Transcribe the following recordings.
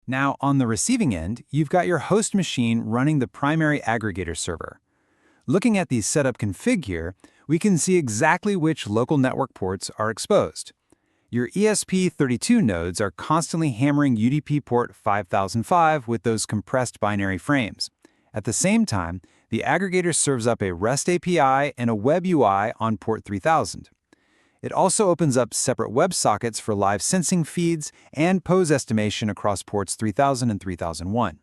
Now, on the receiving end, you've got your host machine running the primary aggregator server. Looking at the setup config here, we can see exactly which local network ports are exposed. Your ESP32 nodes are constantly hammering UDP port 5005 with those compressed binary frames. At the same time, the aggregator serves up a REST API and a web UI on port 3000. It also opens up separate WebSockets for live sensing feeds and pose estimation across ports 3000 and 3001.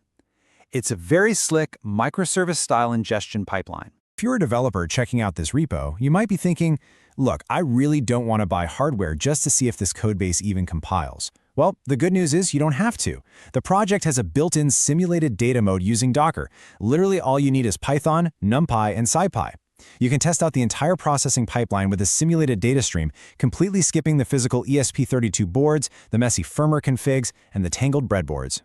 It's a very slick microservice-style ingestion pipeline. If you're a developer checking out this repo, you might be thinking, look, I really don't want to buy hardware just to see if this codebase even compiles. Well, the good news is you don't have to. The project has a built-in simulated data mode using Docker. Literally all you need is Python, NumPy, and SciPy. You can test out the entire processing pipeline with a simulated data stream, completely skipping the physical ESP32 boards, the messy firmware configs, and the tangled breadboards.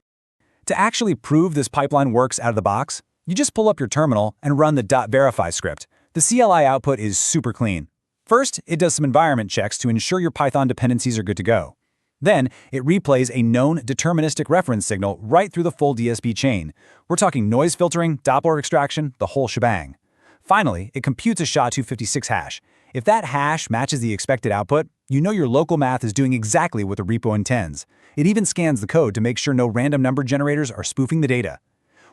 To actually prove this pipeline works out of the box, you just pull up your terminal and run the .verify script. The CLI output is super clean. First, it does some environment checks to ensure your Python dependencies are good to go. Then, it replays a known deterministic reference signal right through the full DSP chain. We're talking noise filtering, Doppler extraction, the whole shebang. Finally, it computes a SHA-256 hash. If that hash matches the expected output, you know your local math is doing exactly what the repo intends. It even scans the code to make sure no random number generators are spoofing the data.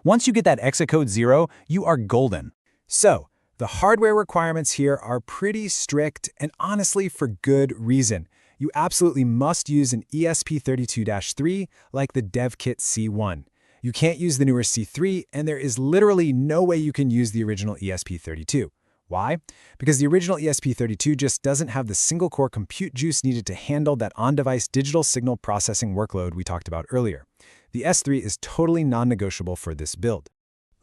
Once you get that exit code 0, you are golden. So, the hardware requirements here are pretty strict and honestly for good reason. You absolutely must use an ESP32-3 like the DevKit C1. You can't use the newer C3, and there is literally no way you can use the original ESP32. Why? Because the original ESP32 just doesn't have the single-core compute juice needed to handle that on-device digital signal processing workload we talked about earlier. The S3 is totally non-negotiable for this build.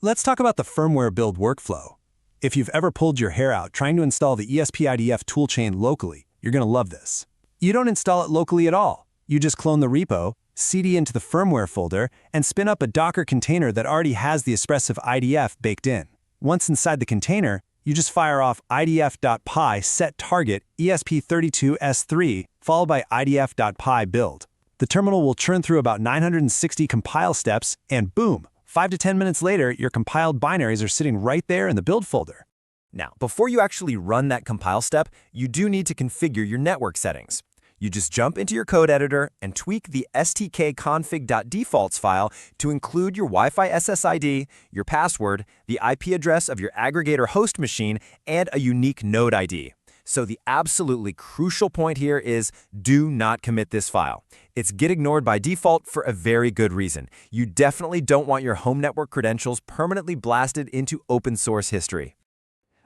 Let's talk about the firmware build workflow. If you've ever pulled your hair out trying to install the ESP-IDF toolchain locally, you're going to love this. You don't install it locally at all. You just clone the repo, cd into the firmware folder, and spin up a Docker container that already has the Espressif IDF baked in. Once inside the container, you just fire off idf.py set target ESP32S3 followed by idf.py build. The terminal will churn through about 960 compile steps, and boom, 5 to 10 minutes later, your compiled binaries are sitting right there in the build folder. Now, before you actually run that compile step, you do need to configure your network settings. You just jump into your code editor and tweak the stkconfig.defaults file to include your Wi-Fi SSID, your password, the IP address of your aggregator host machine, and a unique node ID. So the absolutely crucial point here is do not commit this file. It's Git ignored by default for a very good reason. You definitely don't want your home network credentials permanently blasted into open source history.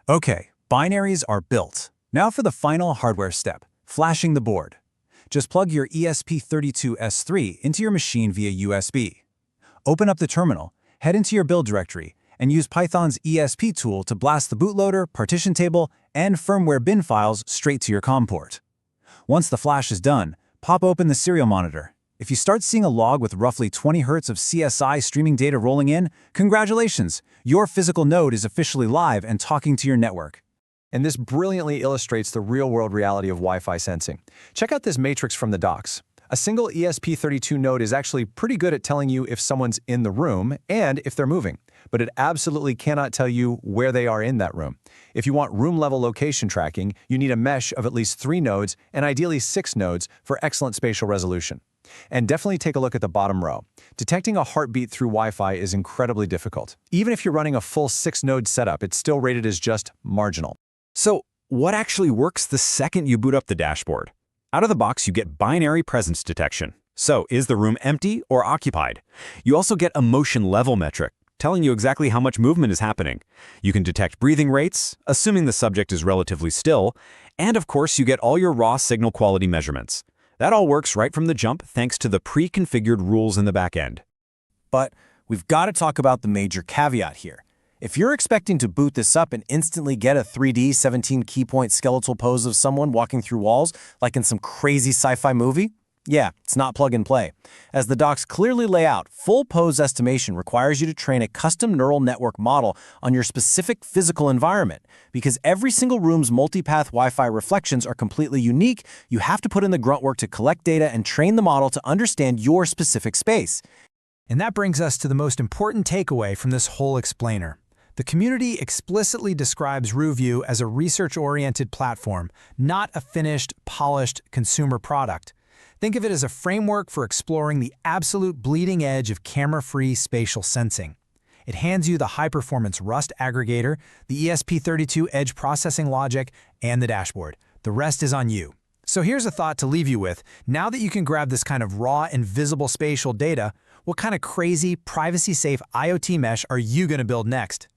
Okay, binaries are built. Now for the final hardware step, flashing the board. Just plug your ESP32S3 into your machine via USB. Open up the terminal, head into your build directory, and use Python's ESP tool to blast the bootloader, partition table, and firmware bin files straight to your COM port. Once the flash is done, pop open the serial monitor. If you start seeing a log with roughly 20 Hz of CSI streaming data rolling in, congratulations! Your physical node is officially live and talking to your network. And this brilliantly illustrates the real-world reality of Wi-Fi sensing. Check out this matrix from the docs. A single ESP32 node is actually pretty good at telling you if someone's in the room and if they're moving, but it absolutely cannot tell you where they are in that room. If you want room-level location tracking, you need a mesh of at least 3 nodes and ideally 6 nodes for excellent spatial resolution. And definitely take a look at the bottom row. Detecting a heartbeat through Wi-Fi is incredibly difficult. Even if you're running a full 6-node setup, it's still rated as just marginal. So, what actually works the second you boot up the dashboard? Out of the box, you get binary presence detection. So, is the room empty or occupied? You also get a motion level metric, telling you exactly how much movement is happening. You can detect breathing rates, assuming the subject is relatively still, and of course, you get all your raw signal quality measurements. That all works right from the jump thanks to the pre-configured rules in the back end. But we've got to talk about the major caveat here. If you're expecting to boot this up and instantly get a 3D 17 key point skeletal pose of someone walking through walls like in some crazy sci-fi movie, yeah, it's not plug and play. As the docs clearly lay out, full pose estimation requires you to train a custom neural network model on your specific physical environment. Because every single room's multipath Wi-Fi reflections are completely unique, you have to put in the grunt work to collect data and train the model to understand your specific space. And that brings us to the most important takeaway from this whole explainer. The community explicitly describes RuView as a research-oriented platform, not a finished, polished consumer product. Think of it as a framework for exploring the absolute bleeding edge of camera-free spatial sensing. It hands you the high-performance Rust aggregator, the ESP32 edge processing logic, and the dashboard. The rest is on you. So here's a thought to leave you with. Now that you can grab this kind of raw and visible spatial data, what kind of crazy, privacy-safe IoT mesh are you going to build next?